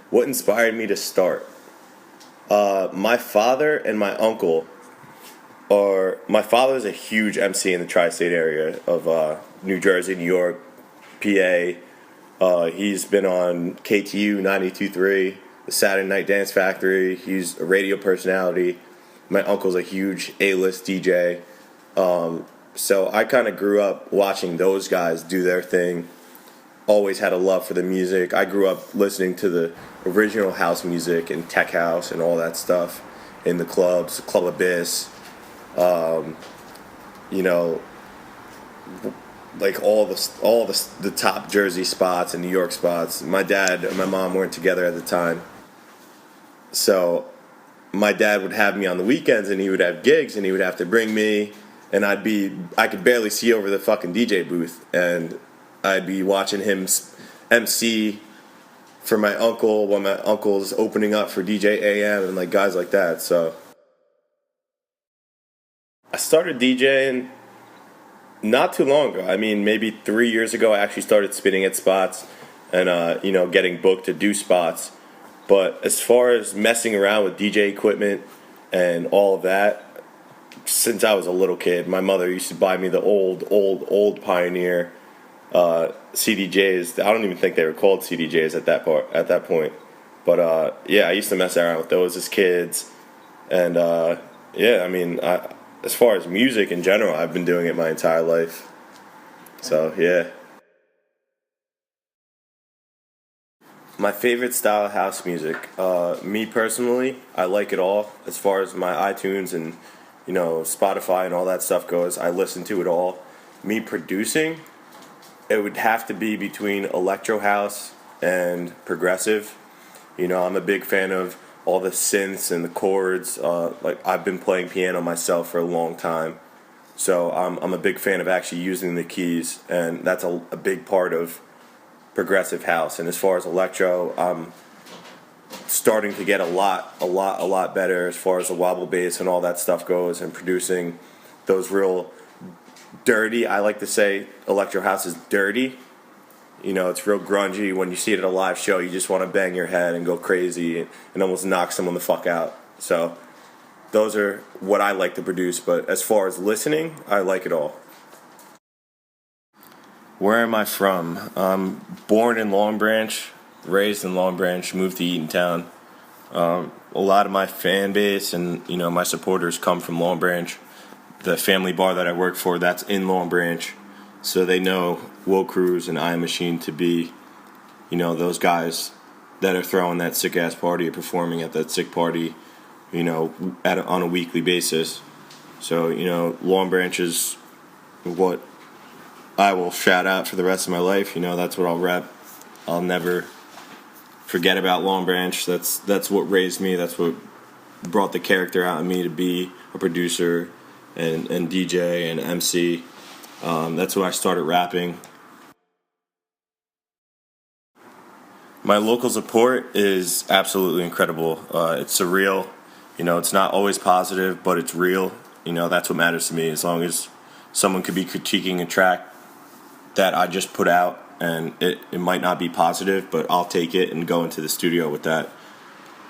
What inspired me to start? My father and my uncle my father's a huge MC in the tri-state area of New Jersey, New York, PA. He's been on KTU 92.3, the Saturday Night Dance Factory. He's a radio personality. My uncle's a huge A-list DJ. So I kind of grew up watching those guys do their thing. Always had a love for the music. I grew up listening to the original house music and tech house and all that stuff in the clubs, Club Abyss, you know, like all the top Jersey spots and New York spots. My dad and my mom weren't together at the time, so my dad would have me on the weekends and he would have gigs and he would have to bring me, and I could barely see over the fucking DJ booth, and I'd be watching him MC for my uncle while my uncle's opening up for DJ A.M. and like guys like that. So I started DJing not too long ago. I mean, maybe 3 years ago I actually started spinning at spots and getting booked to do spots. But as far as messing around with DJ equipment and all of that, since I was a little kid, my mother used to buy me the old Pioneer CDJs. I don't even think they were called CDJs at that point. But yeah, I used to mess around with those as kids. And yeah, I mean, as far as music in general, I've been doing it my entire life. So yeah. My favorite style of house music. Me personally, I like it all. As far as my iTunes and Spotify and all that stuff goes, I listen to it all. Me producing, it would have to be between electro house and progressive. I'm a big fan of all the synths and the chords. Like I've been playing piano myself for a long time, so I'm a big fan of actually using the keys, and that's a big part of progressive house. And as far as electro, I'm starting to get a lot better as far as the wobble bass and all that stuff goes, and producing those real dirty. I like to say electro house is dirty. It's real grungy. When you see it at a live show, you just want to bang your head and go crazy and almost knock someone the fuck out. So those are what I like to produce. But as far as listening, I like it all. Where am I from? I'm born in Long Branch, raised in Long Branch, moved to Eatontown. A lot of my fan base and my supporters come from Long Branch. The family bar that I work for, that's in Long Branch. So they know Will Cruz and I.A.M.MACHINE to be, those guys that are throwing that sick-ass party or performing at that sick party, on a weekly basis. So, Long Branch is what I will shout out for the rest of my life. That's what I'll rep. I'll never forget about Long Branch. That's what raised me. That's what brought the character out in me to be a producer and DJ and MC. That's when I started rapping. My local support is absolutely incredible. It's surreal. It's not always positive, but it's real. That's what matters to me. As long as someone could be critiquing a track that I just put out, and it might not be positive, but I'll take it and go into the studio with that.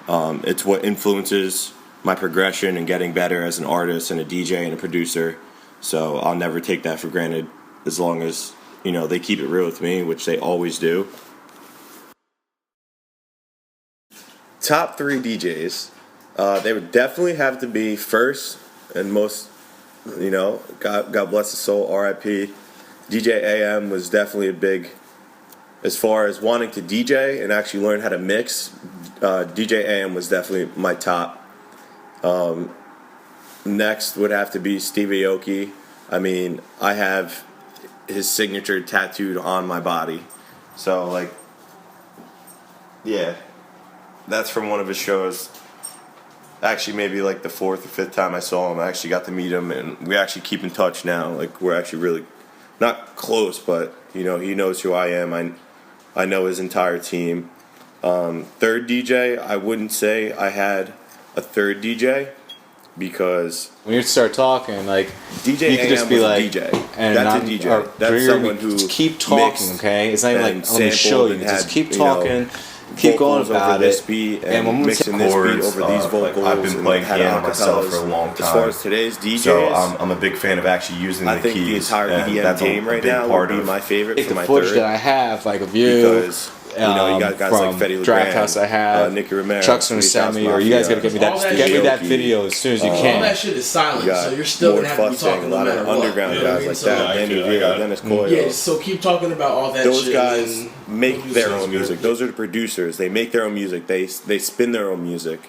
It's what influences my progression and getting better as an artist and a DJ and a producer. So I'll never take that for granted as long as, they keep it real with me, which they always do. Top 3 DJs. They would definitely have to be first and most, God bless his soul, R.I.P. DJ A.M. was definitely a big, as far as wanting to DJ and actually learn how to mix, DJ A.M. was definitely my top. Next would have to be Stevie Aoki. I mean, I have his signature tattooed on my body. So, yeah, that's from one of his shows. Actually, maybe the 4th or 5th time I saw him, I actually got to meet him, and we actually keep in touch now. We're actually really, not close, but, he knows who I am. I know his entire team. Third DJ, I wouldn't say I had a third DJ, because when you start talking, DJ you could just be DJ. And that's a DJ. That's someone who just keep talking, okay? It's not even I'm going to show you. Just keep talking. keep going vocals about over this it. beat And when and we mixing take this beat chords, over these vocals. like I've been playing and had piano myself acapellas. for a long time. As far as today's DJs, So I'm a big fan of actually using I the think keys. the entire and EDM that's game a right big now would part be of my favorite Take for the my footage third. that I have, like of you, Because you got guys like from Fetty Draft LeGrand, House I have, Nicky Romero, Chuck's gonna Sweet send House me, or you guys Mafia, gotta get All that me that shit. video as soon as you All can. that shit is silent, You got so you're still Lord gonna have to be Fussing, talking a no lot of matter what. underground You know what I guys mean? like So, that. Danny I Vega, got it. Dennis Coyle. yeah, so keep talking about all that Those shit. guys and make we'll do their something own music. good. Those are the producers. They make their own music. They spin their own music.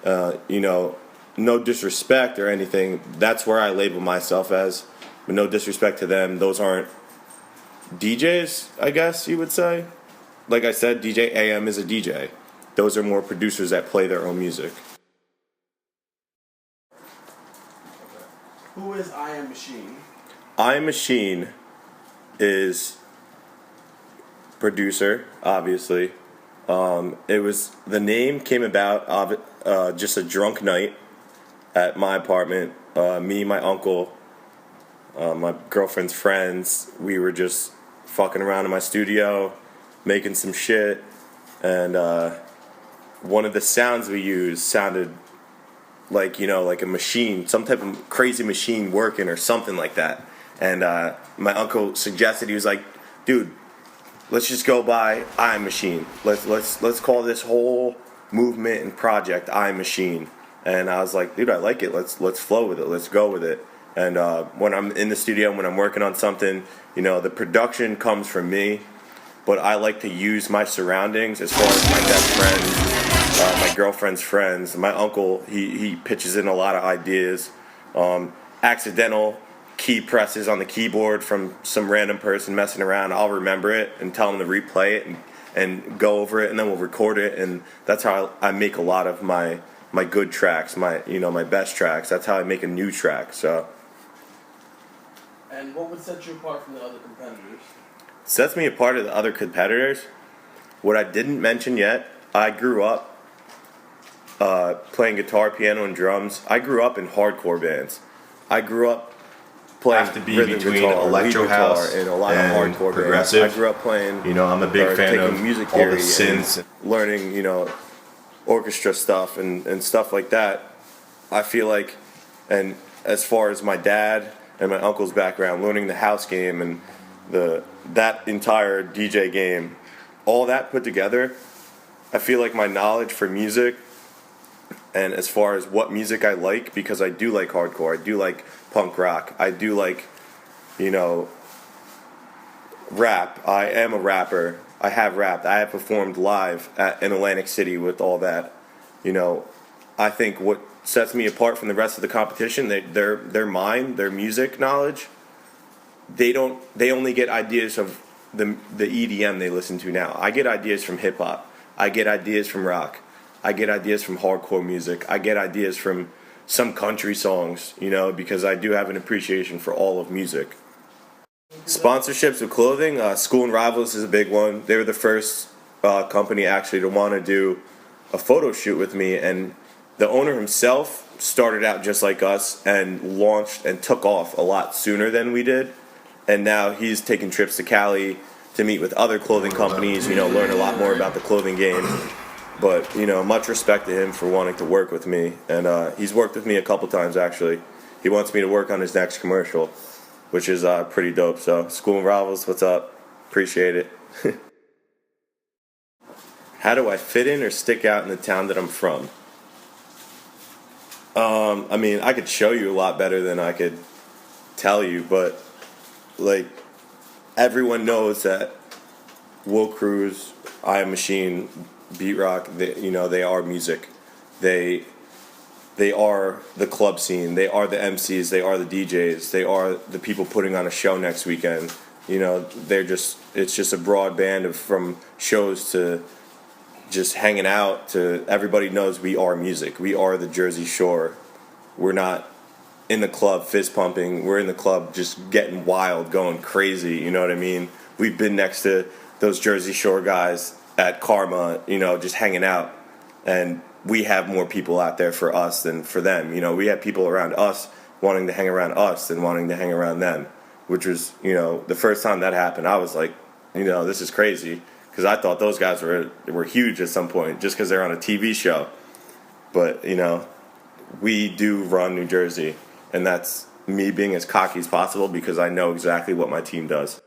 No disrespect or anything. That's where I label myself as. But no disrespect to them. Those aren't DJs, I guess you would say. Like I said, DJ AM is a DJ. Those are more producers that play their own music. Who is I.A.M.MACHINE? I.A.M.MACHINE is producer, obviously. The name came about of just a drunk night at my apartment. Me, my uncle, my girlfriend's friends, we were just fucking around in my studio, making some shit, and one of the sounds we used sounded like a machine, some type of crazy machine working or something like that. And my uncle suggested, he was like, dude, let's just go by I.A.M.MACHINE. Let's call this whole movement and project I.A.M.MACHINE. And I was like, dude, I like it. Let's flow with it. Let's go with it. And when I'm in the studio, when I'm working on something, the production comes from me, but I like to use my surroundings as far as my best friends, my girlfriend's friends. My uncle, he pitches in a lot of ideas. Accidental key presses on the keyboard from some random person messing around, I'll remember it and tell them to replay it and go over it, and then we'll record it. And that's how I make a lot of my good tracks, my best tracks. That's how I make a new track. So. And what would set you apart from the other competitors? Sets me apart of the other competitors. What I didn't mention yet, I grew up playing guitar, piano, and drums. I grew up in hardcore bands. I grew up playing Have to be rhythm between guitar, electro lead guitar, house and a lot and of hardcore progressive. bands. I grew up playing. I'm a big fan taking of music all the theory synths. and learning, orchestra stuff and stuff like that. I feel like, and as far as my dad and my uncle's background, learning the house game and that entire DJ game, all that put together, I feel like my knowledge for music and as far as what music I like, because I do like hardcore, I do like punk rock, I do like, rap. I am a rapper. I have rapped. I have performed live in Atlantic City with all that. I think what sets me apart from the rest of the competition, their mind, their music knowledge, they only get ideas of the EDM they listen to now. I get ideas from hip hop. I get ideas from rock. I get ideas from hardcore music. I get ideas from some country songs, because I do have an appreciation for all of music. Sponsorships of clothing, School and Rivals is a big one. They were the first company actually to want to do a photo shoot with me, and the owner himself started out just like us and launched and took off a lot sooner than we did. And now he's taking trips to Cali to meet with other clothing companies, learn a lot more about the clothing game. But, much respect to him for wanting to work with me. And he's worked with me a couple times, actually. He wants me to work on his next commercial, which is pretty dope. So, School and Rivals, what's up? Appreciate it. How do I fit in or stick out in the town that I'm from? I could show you a lot better than I could tell you, but everyone knows that Will Cruz, I.A.M.MACHINE, Beat Rock, they are music. They are the club scene. They are the MCs. They are the DJs. They are the people putting on a show next weekend. It's just a broad band of from shows to just hanging out to everybody knows we are music. We are the Jersey Shore. We're not in the club fist pumping. We're in the club just getting wild, going crazy. You know what I mean? We've been next to those Jersey Shore guys at Karma, just hanging out. And we have more people out there for us than for them. We have people around us wanting to hang around us than wanting to hang around them, which was, the first time that happened, I was like, this is crazy. because I thought those guys were huge at some point just because they're on a TV show. But we do run New Jersey, and that's me being as cocky as possible because I know exactly what my team does.